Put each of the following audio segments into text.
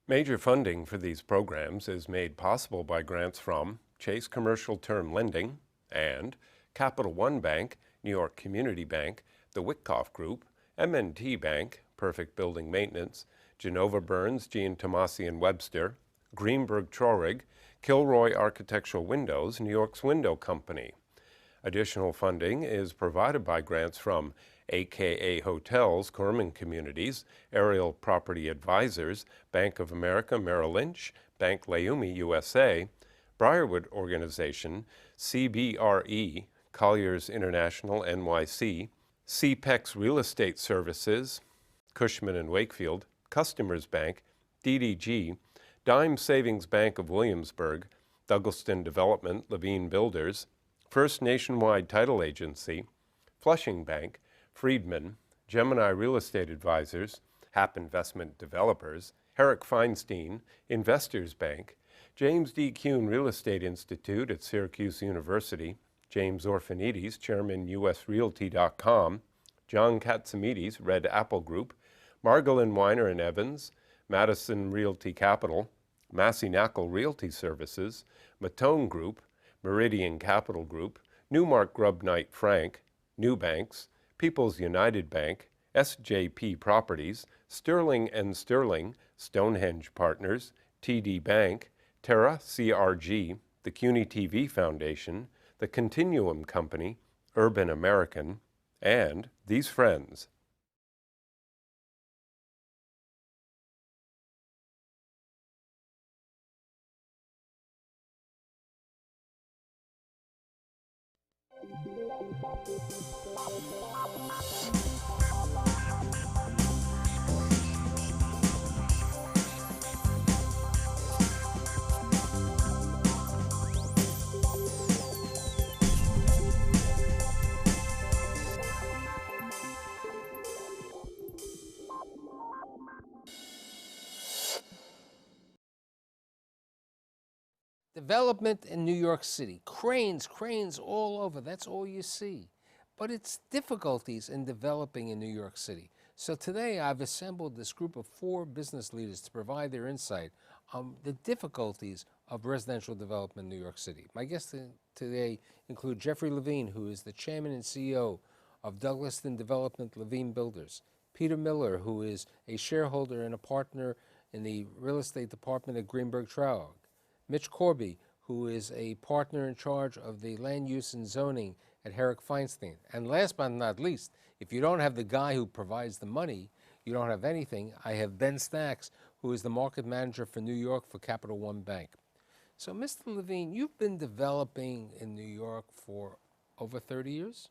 Major funding for these programs is made possible by grants from Chase Commercial Term Lending and Capital One Bank, New York Community Bank, the Witkoff Group, M&T Bank, Perfect Building Maintenance, Genova Burns, Jean Tomasi and Webster, Greenberg Traurig, Kilroy Architectural Windows, New York's Window Company. Additional funding is provided by grants from AKA Hotels, Corman Communities, Aerial Property Advisors, Bank of America Merrill Lynch, Bank Leumi USA, Briarwood Organization, CBRE, Colliers International NYC, CPEX Real Estate Services, Cushman & Wakefield, Customers Bank, DDG, Dime Savings Bank of Williamsburg, Douglaston Development, Levine Builders, First Nationwide Title Agency, Flushing Bank, Friedman, Gemini Real Estate Advisors, Hap Investment Developers, Herrick Feinstein, Investors Bank, James D. Kuhn Real Estate Institute at Syracuse University, James Orphanides, Chairman USRealty.com, John Katsimides, Red Apple Group, Margolin Weiner and Evans, Madison Realty Capital, Massey Knackle Realty Services, Matone Group, Meridian Capital Group, Newmark Grubb Knight Frank, New Banks, People's United Bank, SJP Properties, Sterling & Sterling, Stonehenge Partners, TD Bank, Terra CRG, the CUNY TV Foundation, the Continuum Company, Urban American, and these friends. Development in New York City, cranes all over, that's all you see. But it's difficulties in developing in New York City. So today I've assembled this group of 4 business leaders to provide their insight on the difficulties of residential development in New York City. My guests today include Jeffrey Levine, who is the chairman and CEO of Douglaston Development Levine Builders, Peter Miller, who is a shareholder and a partner in the real estate department at Greenberg Traurig, Mitch Korbey, who is a partner in charge of the land use and zoning at Herrick Feinstein. And last but not least, if you don't have the guy who provides the money, you don't have anything. I have Ben Stacks, who is the market manager for New York for Capital One Bank. So, Mr. Levine, you've been developing in New York for over 30 years?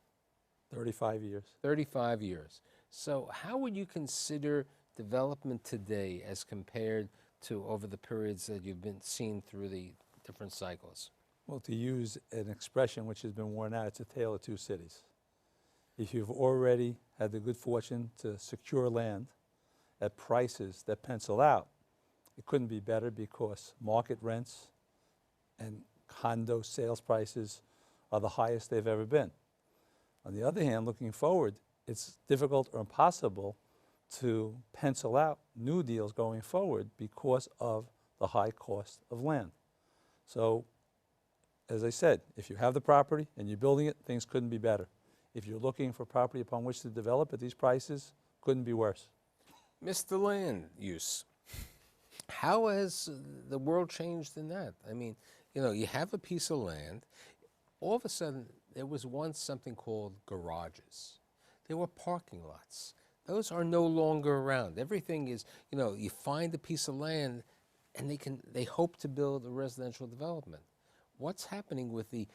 35 years. 35 years. So how would you consider development today as compared to over the periods that you've been seen through the different cycles? Well, to use an expression which has been worn out, it's a tale of 2 cities. If you've already had the good fortune to secure land at prices that pencil out, it couldn't be better because market rents and condo sales prices are the highest they've ever been. On the other hand, looking forward, it's difficult or impossible to pencil out new deals going forward because of the high cost of land. So, as I said, if you have the property and you're building it, things couldn't be better. If you're looking for property upon which to develop at these prices, couldn't be worse. Mr. Land Use, how has the world changed in that? I mean, you know, you have a piece of land, all of a sudden there was once something called garages. There were parking lots. Those are no longer around. Everything is, you know, you find a piece of land and they hope to build a residential development. What's happening with the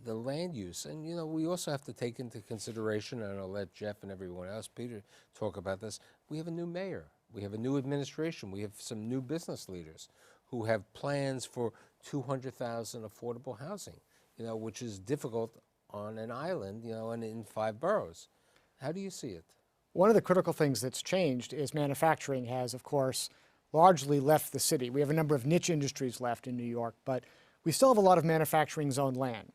land use? And, you know, we also have to take into consideration, and I'll let Jeff and everyone else, Peter, talk about this. We have a new mayor. We have a new administration. We have some new business leaders who have plans for 200,000 affordable housing, you know, which is difficult on an island, you know, and in 5 boroughs. How do you see it? One of the critical things that's changed is manufacturing has, of course, largely left the city. We have a number of niche industries left in New York, but we still have a lot of manufacturing zone land.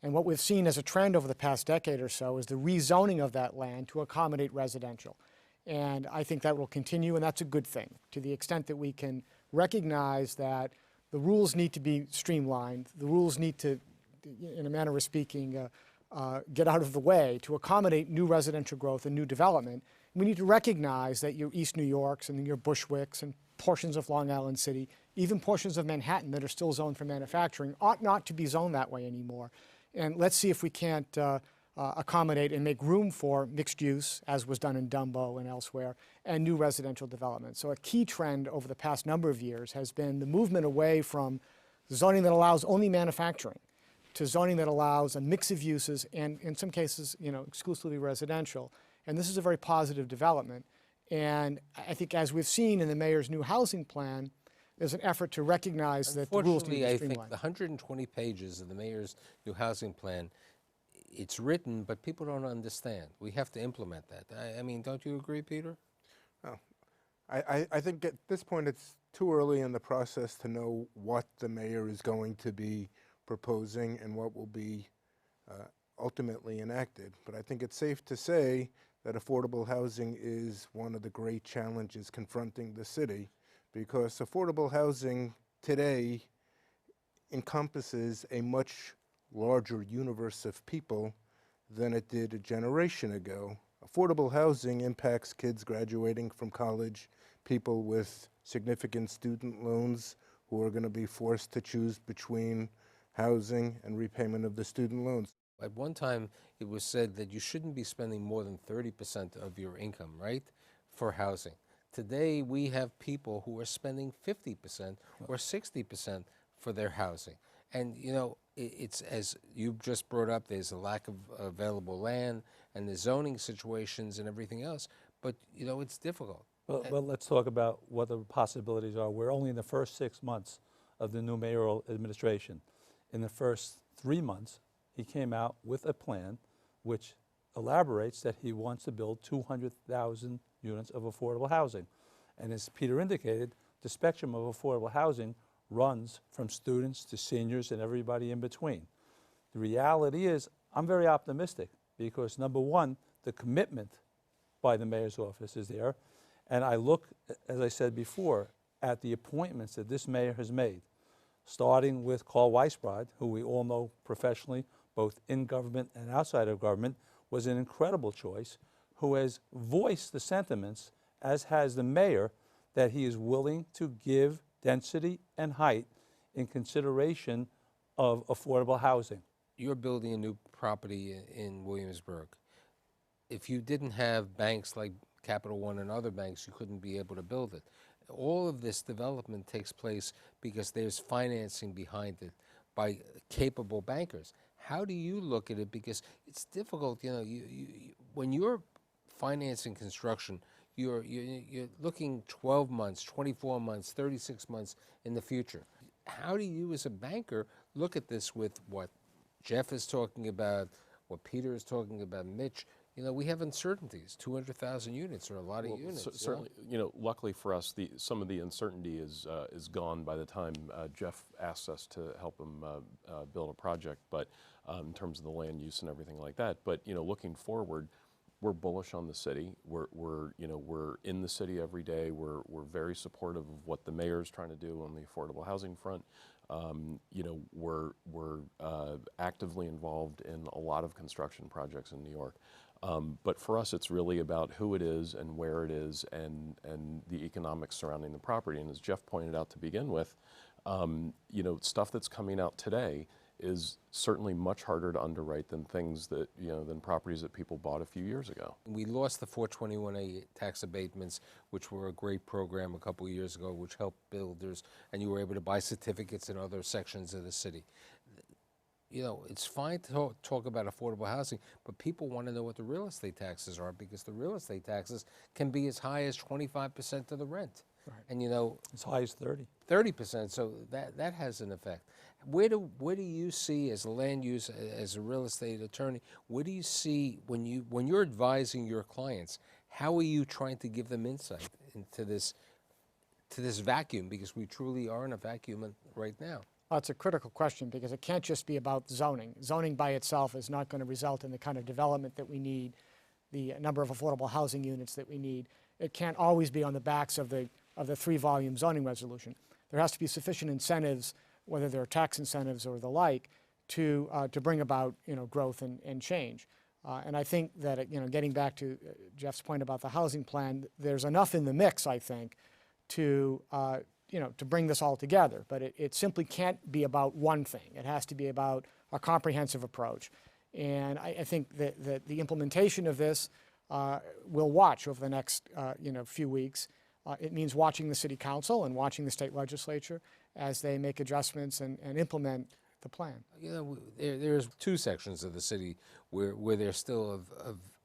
And what we've seen as a trend over the past decade or so is the rezoning of that land to accommodate residential. And I think that will continue, and that's a good thing. To the extent that we can recognize that the rules need to be streamlined, the rules need to, in a manner of speaking, get out of the way to accommodate new residential growth and new development. We need to recognize that your East New Yorks and your Bushwicks and portions of Long Island City, even portions of Manhattan that are still zoned for manufacturing, ought not to be zoned that way anymore. And let's see if we can't accommodate and make room for mixed use, as was done in Dumbo and elsewhere, and new residential development. So a key trend over the past number of years has been the movement away from zoning that allows only manufacturing to zoning that allows a mix of uses and, in some cases, exclusively residential. And this is a very positive development. And I think, as we've seen in the mayor's new housing plan, there's an effort to recognize that the rules need to be Unfortunately, I streamlined. think the 120 pages of the mayor's new housing plan, it's written, but people don't understand. We have to implement that. I mean, don't you agree, Peter? Oh, I think at this point it's too early in the process to know what the mayor is going to be proposing and what will be ultimately enacted. But I think it's safe to say that affordable housing is one of the great challenges confronting the city, because affordable housing today encompasses a much larger universe of people than it did a generation ago. Affordable housing impacts kids graduating from college, people with significant student loans who are going to be forced to choose between housing and repayment of the student loans. At one time, it was said that you shouldn't be spending more than 30% of your income, right, for housing. Today, we have people who are spending 50% or 60% for their housing. And, it's, as you just brought up, there's a lack of available land and the zoning situations and everything else. But, it's difficult. Well, let's talk about what the possibilities are. We're only in the first 6 months of the new mayoral administration. In the first 3 months, he came out with a plan which elaborates that he wants to build 200,000 units of affordable housing. And as Peter indicated, the spectrum of affordable housing runs from students to seniors and everybody in between. The reality is, I'm very optimistic because, number one, the commitment by the mayor's office is there. And I look, as I said before, at the appointments that this mayor has made, starting with Carl Weisbrod, who we all know professionally, both in government and outside of government, was an incredible choice, who has voiced the sentiments, as has the mayor, that he is willing to give density and height in consideration of affordable housing. You're building a new property in Williamsburg. If you didn't have banks like Capital One and other banks, you couldn't be able to build it. All of this development takes place because there's financing behind it by capable bankers. How do you look at it? Because it's difficult, when you're financing construction, you're looking 12 months, 24 months, 36 months in the future. How do you as a banker look at this with what Jeff is talking about, what Peter is talking about, Mitch? We have uncertainties. 200,000 units are a lot of units. Certainly, luckily for us, some of the uncertainty is gone by the time Jeff asks us to help him build a project. But in terms of the land use and everything like that. But looking forward, we're bullish on the city. We're in the city every day. We're very supportive of what the mayor's trying to do on the affordable housing front. We're actively involved in a lot of construction projects in New York. But for us, it's really about who it is and where it is and the economics surrounding the property. And as Jeff pointed out to begin with, stuff that's coming out today is certainly much harder to underwrite than things that, than properties that people bought a few years ago. We lost the 421A tax abatements, which were a great program a couple of years ago, which helped builders, and you were able to buy certificates in other sections of the city. It's fine to talk about affordable housing, but people want to know what the real estate taxes are, because the real estate taxes can be as high as 25% of the rent. Right. And as high as 30%, so that has an effect. Where do you see, as a land use, as a real estate attorney, where do you see when you're advising your clients, how are you trying to give them insight into this vacuum, because we truly are in a vacuum right now? Well, it's a critical question, because it can't just be about zoning. Zoning by itself is not going to result in the kind of development that we need, the number of affordable housing units that we need. It can't always be on the backs of the of the 3-volume zoning resolution. There has to be sufficient incentives, whether they're tax incentives or the like, to bring about growth and change. And I think that getting back to Jeff's point about the housing plan, there's enough in the mix, I think, to to bring this all together. But it simply can't be about one thing. It has to be about a comprehensive approach. And I think that the implementation of this we'll watch over the next few weeks. It means watching the city council and watching the state legislature as they make adjustments and implement the plan. There's 2 sections of the city where there's still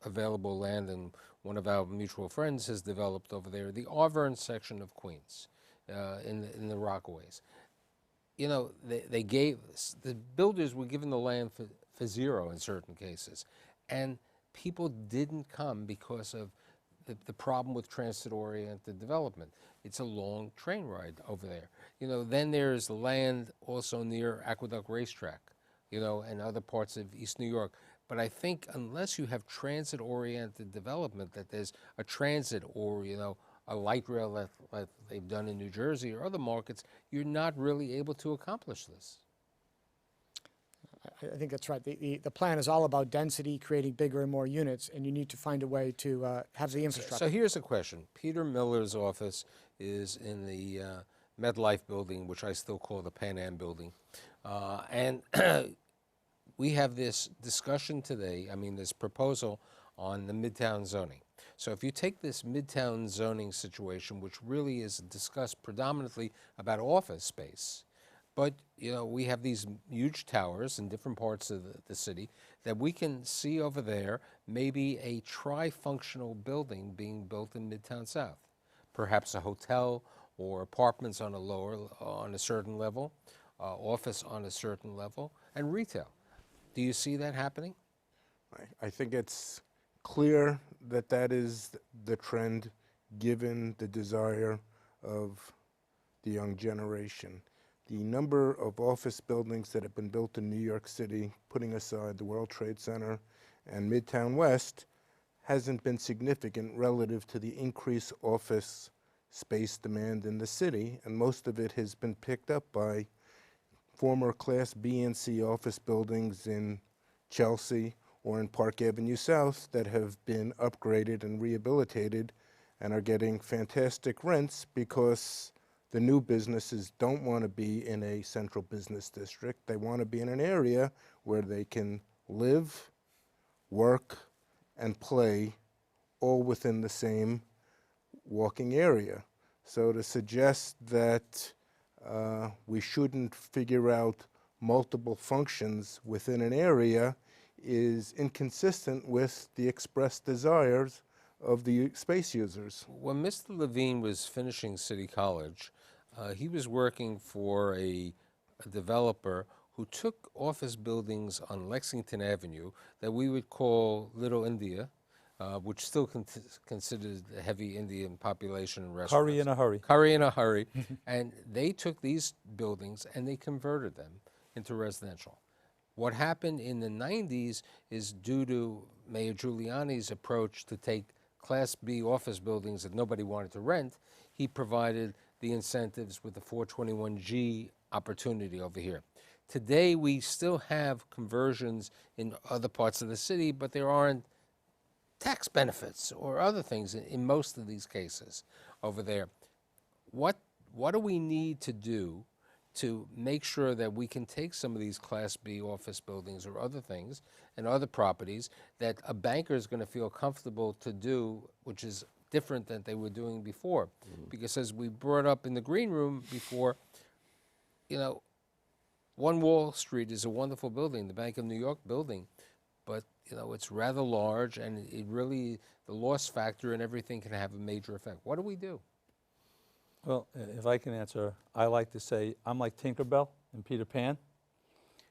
available land, and one of our mutual friends has developed over there, the Auburn section of Queens, in the Rockaways. They gave, the builders were given the land for zero in certain cases, and people didn't come because of the problem with transit-oriented development. It's a long train ride over there. Then there's the land also near Aqueduct Racetrack, and other parts of East New York. But I think unless you have transit-oriented development, that there's a transit or, a light rail like they've done in New Jersey or other markets, you're not really able to accomplish this. I think that's right. The plan is all about density, creating bigger and more units, and you need to find a way to have the infrastructure. So here's a question. Peter Miller's office is in the MetLife building, which I still call the Pan Am building. And we have this discussion today, this proposal on the Midtown zoning. So if you take this Midtown zoning situation, which really is discussed predominantly about office space, but we have these huge towers in different parts of the city that we can see over there, maybe a tri-functional building being built in Midtown South. Perhaps a hotel or apartments on a certain level, office on a certain level, and retail. Do you see that happening? I think it's clear that that is the trend given the desire of the young generation. The number of office buildings that have been built in New York City, putting aside the World Trade Center and Midtown West, hasn't been significant relative to the increased office space demand in the city, and most of it has been picked up by former Class B and C office buildings in Chelsea or in Park Avenue South that have been upgraded and rehabilitated and are getting fantastic rents because the new businesses don't want to be in a central business district. They want to be in an area where they can live, work, and play all within the same walking area. So to suggest that we shouldn't figure out multiple functions within an area is inconsistent with the expressed desires of the space users. When Mr. Levine was finishing City College, he was working for a developer who took office buildings on Lexington Avenue that we would call Little India, which still considered a heavy Indian population and restaurants. Curry in a hurry. Curry in a hurry. And they took these buildings and they converted them into residential. What happened in the 90s is due to Mayor Giuliani's approach to take Class B office buildings that nobody wanted to rent, he provided the incentives with the 421G opportunity over here. Today, we still have conversions in other parts of the city, but there aren't tax benefits or other things in most of these cases over there. What do we need to do to make sure that we can take some of these Class B office buildings or other things and other properties that a banker is going to feel comfortable to do, which is different than they were doing before? Because as we brought up in the green room before, One Wall Street is a wonderful building, the Bank of New York building, but it's rather large, and it really, the loss factor and everything can have a major effect. What do we do? Well, if I can answer, I like to say I'm like Tinkerbell and Peter Pan.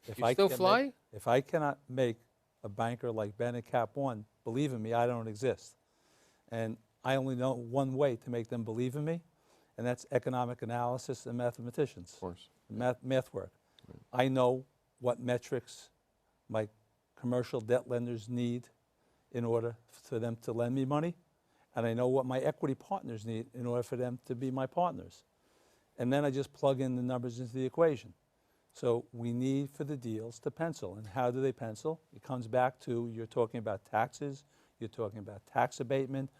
If You I still can fly? make- if I cannot make a banker like Ben at Cap One believe in me, I don't exist. And I only know one way to make them believe in me, and that's economic analysis and mathematicians. Of course. Math work. I know what metrics my commercial debt lenders need in order for them to lend me money. and I know what my equity partners need in order for them to be my partners. And then I just plug in the numbers into the equation. So we need for the deals to pencil. And how do they pencil? It comes back to, you're talking about taxes, you're talking about tax abatement,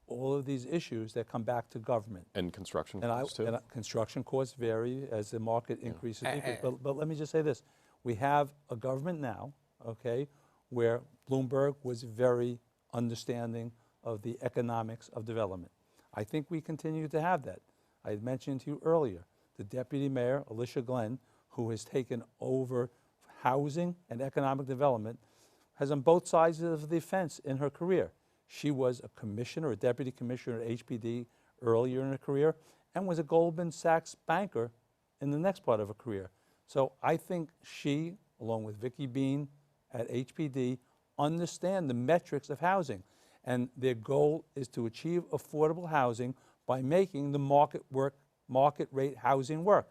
all of these issues that come back to government. And construction costs too? Construction costs vary as the market increases. But let me just say this. We have a government now, okay, where Bloomberg was very understanding of the economics of development. I think we continue to have that. I had mentioned to you earlier, the Deputy Mayor, Alicia Glenn, who has taken over housing and economic development, has on both sides of the fence in her career. She was a commissioner, a deputy commissioner at HPD earlier in her career, and was a Goldman Sachs banker in the next part of her career. So I think she, along with Vicki Bean at HPD, understand the metrics of housing. And their goal is to achieve affordable housing by making the market rate housing work.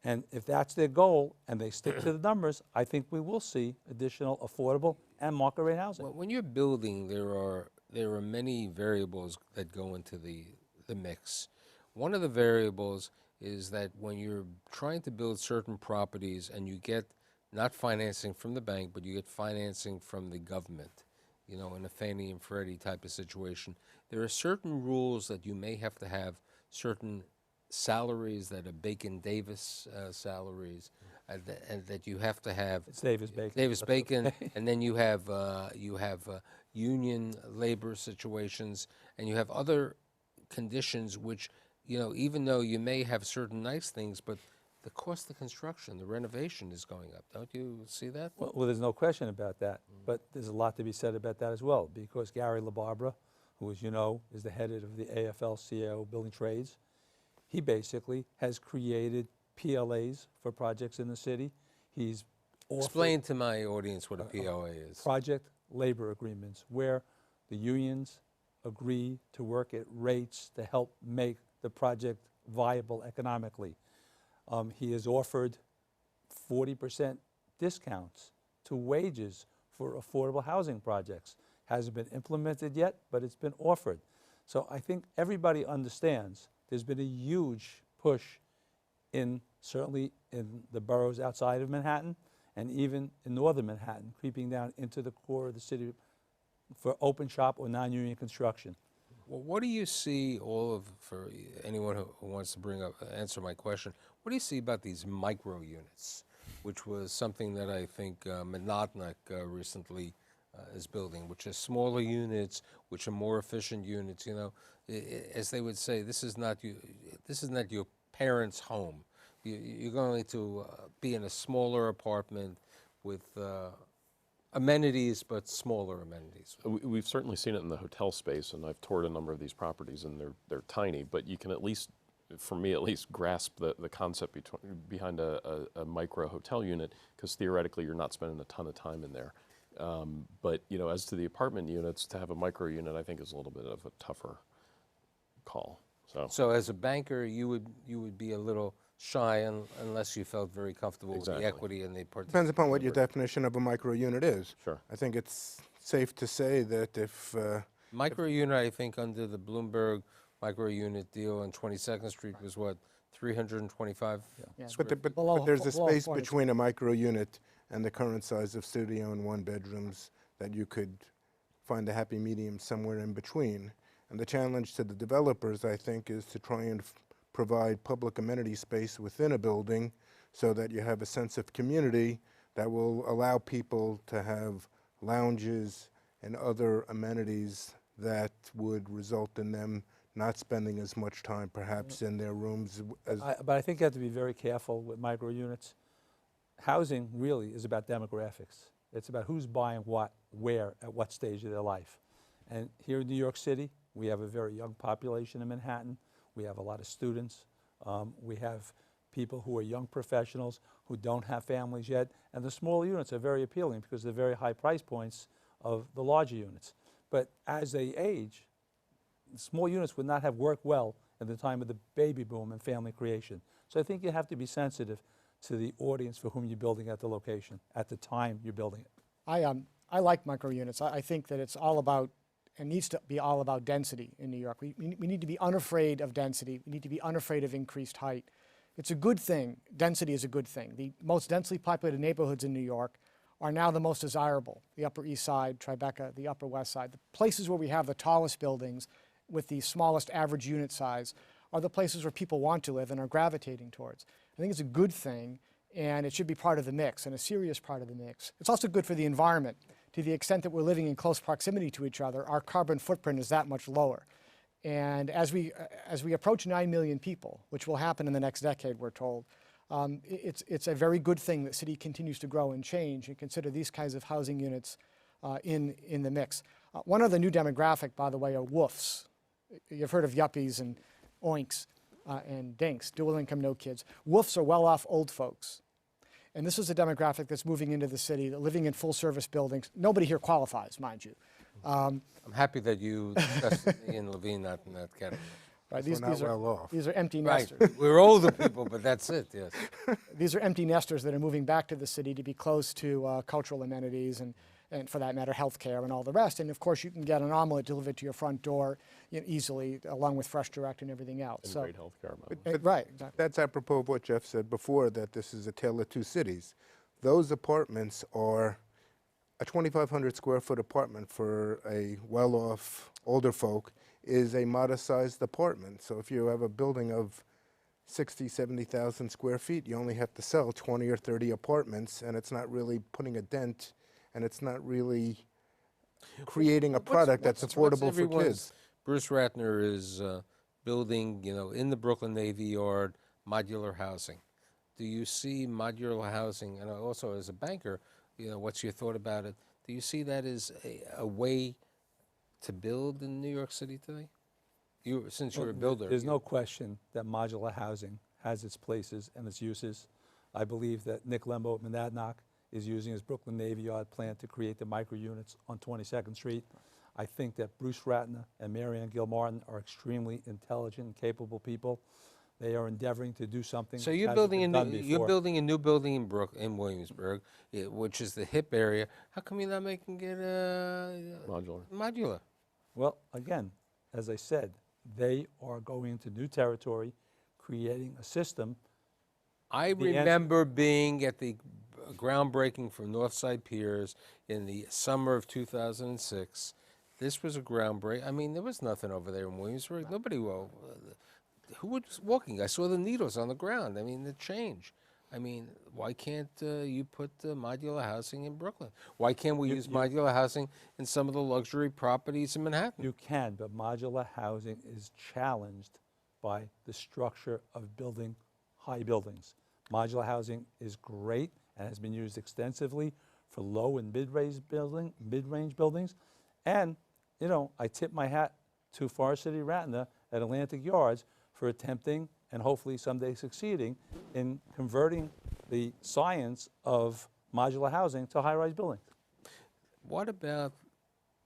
And if that's their goal and they stick to the numbers, I think we will see additional affordable and market rate housing. Well, when you're building, there are many variables that go into the mix. One of the variables is that when you're trying to build certain properties and you get not financing from the bank, but you get financing from the government, you know, in a Fannie and Freddie type of situation, there are certain rules that you may have to have, certain salaries that are Bacon-Davis salaries, and that you have to have. It's Davis-Bacon. Davis-Bacon, and then you have union labor situations, and you have other conditions which, you know, even though you may have certain nice things, but the cost of construction, the renovation is going up. Don't you see that? Well, there's no question about that, but there's a lot to be said about that as well, because Gary LaBarbera, who, as you know, is the head of the AFL-CIO Building Trades, he basically has created PLAs for projects in the city. He's Explain to my audience what a PLA is. Project labor agreements, where the unions agree to work at rates to help make the project viable economically. He has offered 40% discounts to wages for affordable housing projects. Hasn't been implemented yet, but it's been offered. So I think everybody understands there's been a huge push certainly in the boroughs outside of Manhattan, and even in northern Manhattan, creeping down into the core of the city for open shop or non-union construction. Well, what do you see for anyone who wants to answer my question, what do you see about these micro units, which was something that I think Monadnock recently is building, which is smaller units, which are more efficient units, you know, as they would say, this is not your parents' home. You're going to be in a smaller apartment with amenities, but smaller amenities. We've certainly seen it in the hotel space, and I've toured a number of these properties, and they're tiny, but you can at least, for me at least, grasp the concept behind a micro hotel unit, because theoretically you're not spending a ton of time in there. But you know, as to the apartment units, to have a micro unit, I think is a little bit of a tougher call. So as a banker, you would be a little shy unless you felt very comfortable with the equity and the participation. Depends upon what your definition of a micro unit is. Sure. I think it's safe to say that if micro unit, I think under the Bloomberg micro unit deal on 22nd Street was what, 325? Yeah. But there's a space between a micro unit and the current size of studio and one bedrooms that you could find a happy medium somewhere in between. And the challenge to the developers, I think, is to try and provide public amenity space within a building so that you have a sense of community that will allow people to have lounges and other amenities that would result in them not spending as much time perhaps in their rooms. But I think you have to be very careful with micro units. Housing really is about demographics. It's about who's buying what, where, at what stage of their life. And here in New York City, we have a very young population in Manhattan. We have a lot of students. We have people who are young professionals who don't have families yet. And the smaller units are very appealing because they're very high price points of the larger units. But as they age, small units would not have worked well at the time of the baby boom and family creation. So I think you have to be sensitive to the audience for whom you're building at the location, at the time you're building it. I like micro units. I think that it's all about and needs to be all about density in New York. We need to be unafraid of density. We need to be unafraid of increased height. It's a good thing. Density is a good thing. The most densely populated neighborhoods in New York are now the most desirable. The Upper East Side, Tribeca, the Upper West Side. The places where we have the tallest buildings with the smallest average unit size are the places where people want to live and are gravitating towards. I think it's a good thing, and it should be part of the mix, and a serious part of the mix. It's also good for the environment. To the extent that we're living in close proximity to each other, our carbon footprint is that much lower. And as we approach 9 million people, which will happen in the next decade, we're told, it's a very good thing that city continues to grow and change and consider these kinds of housing units in the mix. One other new demographic, by the way, are WOOFs. You've heard of yuppies and oinks and dinks, dual income, no kids. WOOFs are well-off old folks. And this is a demographic that's moving into the city, living in full-service buildings. Nobody here qualifies, mind you. I'm happy that you discussed me and Levine not in that category. Right, These these are empty Right, nesters. we're older people, but that's it, yes. These are empty nesters that are moving back to the city to be close to cultural amenities and for that matter, healthcare and all the rest. And of course, you can get an omelet delivered to your front door easily, along with Fresh Direct and everything else. And great health care. Right, exactly. That's apropos of what Jeff said before, that this is a tale of two cities. Those apartments are a 2,500 square foot apartment for a well-off older folk is a modest-sized apartment. So if you have a building of 60, 70,000 square feet, you only have to sell 20 or 30 apartments, and it's not really putting a dent, and it's not really creating a product that's affordable for kids. Bruce Ratner is building, in the Brooklyn Navy Yard, modular housing. Do you see modular housing, and also as a banker, what's your thought about it? Do you see that as a way to build in New York City today? Since you're a builder. There's no question that modular housing has its places and its uses. I believe that Nick Lembo at Monadnock is using his Brooklyn Navy Yard plan to create the micro units on 22nd Street. I think that Bruce Ratner and Marianne Gilmartin are extremely intelligent and capable people. They are endeavoring to do something. So you're building a new building in Williamsburg, which is the hip area. How come you're not making it modular? Well, again, as I said, they are going into new territory, creating a system. I remember being at the groundbreaking for Northside Piers in the summer of 2006. This was a groundbreak. I mean, there was nothing over there in Williamsburg. Nobody, who was walking? I saw the needles on the ground. I mean, the change. I mean, why can't you put modular housing in Brooklyn? Why can't we use modular housing in some of the luxury properties in Manhattan? You can, but modular housing is challenged by the structure of building high buildings. Modular housing is great and has been used extensively for low and mid-range buildings. And, I tip my hat to Forest City Ratner at Atlantic Yards for attempting and hopefully someday succeeding in converting the science of modular housing to high-rise buildings. What about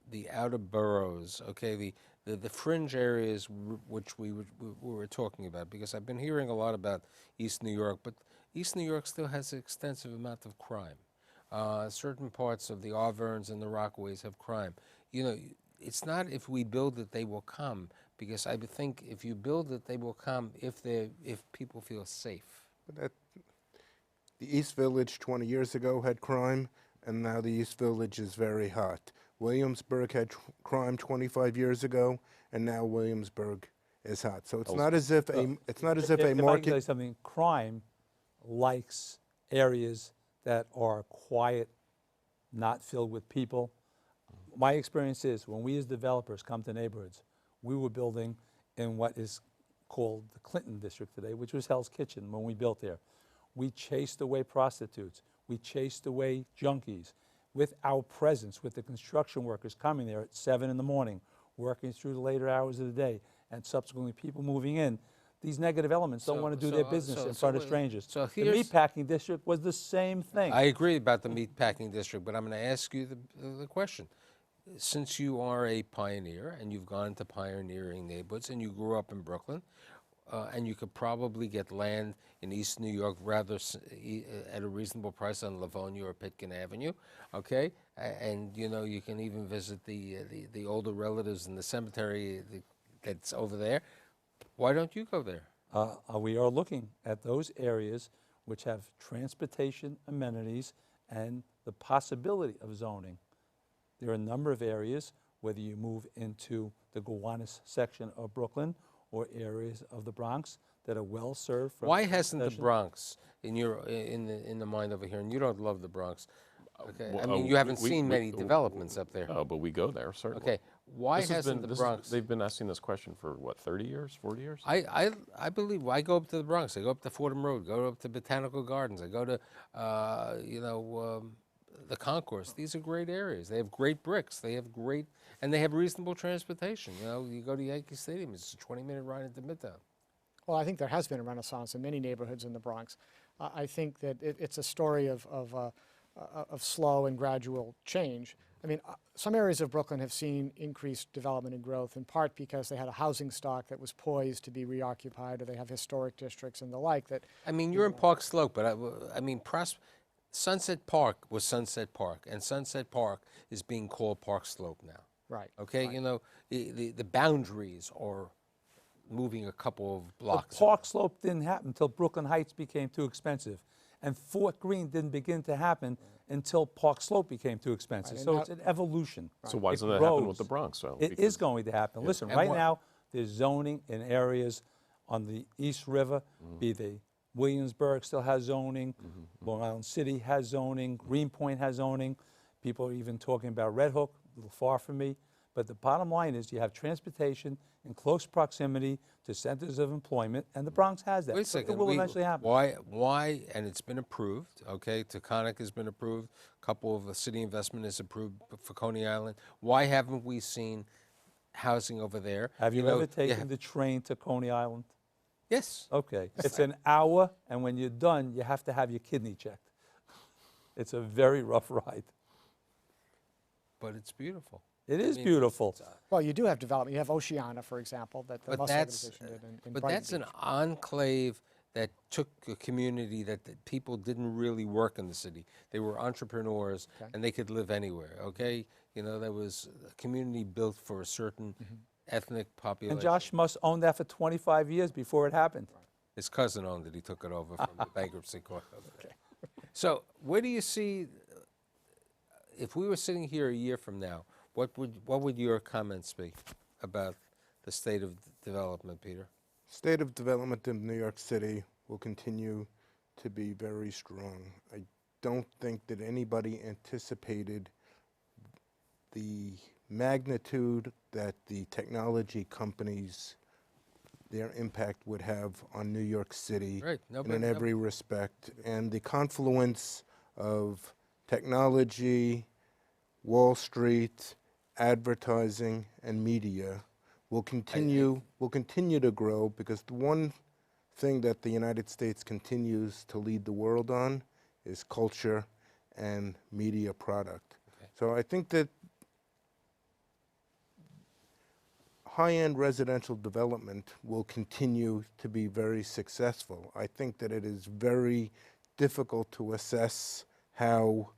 the outer boroughs, okay, the fringe areas which we were talking about? Because I've been hearing a lot about East New York, but East New York still has an extensive amount of crime. Certain parts of the Arverns and the Rockaways have crime. It's not if we build it, they will come, because I would think if you build it, they will come if people feel safe. The East Village 20 years ago had crime, and now the East Village is very hot. Williamsburg had crime 25 years ago, and now Williamsburg is hot. So it's not as if a market. If I can tell you something, crime likes areas that are quiet, not filled with people. My experience is when we as developers come to neighborhoods, we were building in what is called the Clinton district today, which was Hell's Kitchen when we built there. We chased away prostitutes. We chased away junkies. With our presence, with the construction workers coming there at 7 in the morning, working through the later hours of the day, and subsequently people moving in, these negative elements don't want to do their business in front of strangers. So the meatpacking district was the same thing. I agree about the meatpacking district, but I'm going to ask you the question. Since you are a pioneer and you've gone to pioneering neighborhoods and you grew up in Brooklyn, and you could probably get land in East New York, rather at a reasonable price on Livonia or Pitkin Avenue, okay? And you know, you can even visit the older relatives in the cemetery that's over there. Why don't you go there? We are looking at those areas which have transportation amenities and the possibility of zoning. There are a number of areas, whether you move into the Gowanus section of Brooklyn or areas of the Bronx, that are well served. Why hasn't the Bronx in the mind over here? And you don't love the Bronx, okay? I mean, you haven't seen many developments up there. Oh, but we go there, certainly. Okay, why hasn't the Bronx? They've been asking this question for, what, 30 years, 40 years? I believe, I go up to the Bronx. I go up to Fordham Road, go up to Botanical Gardens. I go to, the Concourse. These are great areas. They have great bricks. They have great, and they have reasonable transportation. You know, you go to Yankee Stadium, it's a 20-minute ride into Midtown. Well, I think there has been a renaissance in many neighborhoods in the Bronx. I think that it's a story of slow and gradual change. I mean, some areas of Brooklyn have seen increased development and growth, in part because they had a housing stock that was poised to be reoccupied, or they have historic districts and the like. That I mean, you're in Park Slope, but I mean, Sunset Park was Sunset Park, and Sunset Park is being called Park Slope now. right. Okay, right. you know, the boundaries are moving a couple of blocks. But Park Slope didn't happen until Brooklyn Heights became too expensive. And Fort Greene didn't begin to happen until Park Slope became too expensive. Right, So and it's an evolution. So why It doesn't that happen with grows. the Bronx? So It is going to happen. Listen, And right what- now, there's zoning in areas on the East River, be they Williamsburg still has zoning, Long Island City has zoning, Greenpoint has zoning. People are even talking about Red Hook, a little far from me. But the bottom line is you have transportation in close proximity to centers of employment, and the Bronx has that. Wait a So second. it will eventually happen. Why, and it's been approved, okay? Taconic has been approved. A couple of the city investment is approved for Coney Island. Why haven't we seen housing over there? Have you know, ever taken the train to Coney Island? Yes. Okay, it's an hour, and when you're done, you have to have your kidney checked. It's a very rough ride. But it's beautiful. It is mean, beautiful. Well, you do have development. You have Oceana, for example, that the But Bus that's, Organization did in but Brighton that's an Beach. enclave that took a community that people didn't really work in the city. They were entrepreneurs, and they could live anywhere, okay? You know, there was a community built for a certain ethnic population. And Josh Muss owned that for 25 years before it happened. His cousin owned it. He took it over from the bankruptcy court. Okay. So where do you see, if we were sitting here a year from now, what would your comments be about the state of development, Peter? State of development in New York City will continue to be very strong. I don't think that anybody anticipated the magnitude that the technology companies, their impact would have on New York City Right. in every respect. And the confluence of technology, Wall Street, advertising, and media will continue to grow, because the one thing that the United States continues to lead the world on is culture and media product. Okay. So I think that high-end residential development will continue to be very successful. I think that it is very difficult to assess how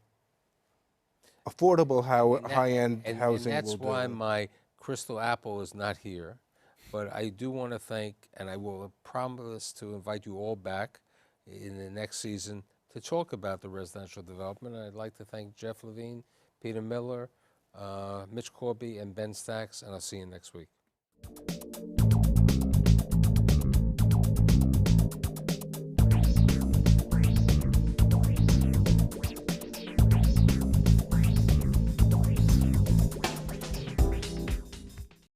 affordable high-end housing will do. And that's why my crystal apple is not here. But I do want to thank, and I will promise to invite you all back in the next season to talk about the residential development. And I'd like to thank Jeff Levine, Peter Miller, Mitch Korbey, and Ben Stacks, and I'll see you next week.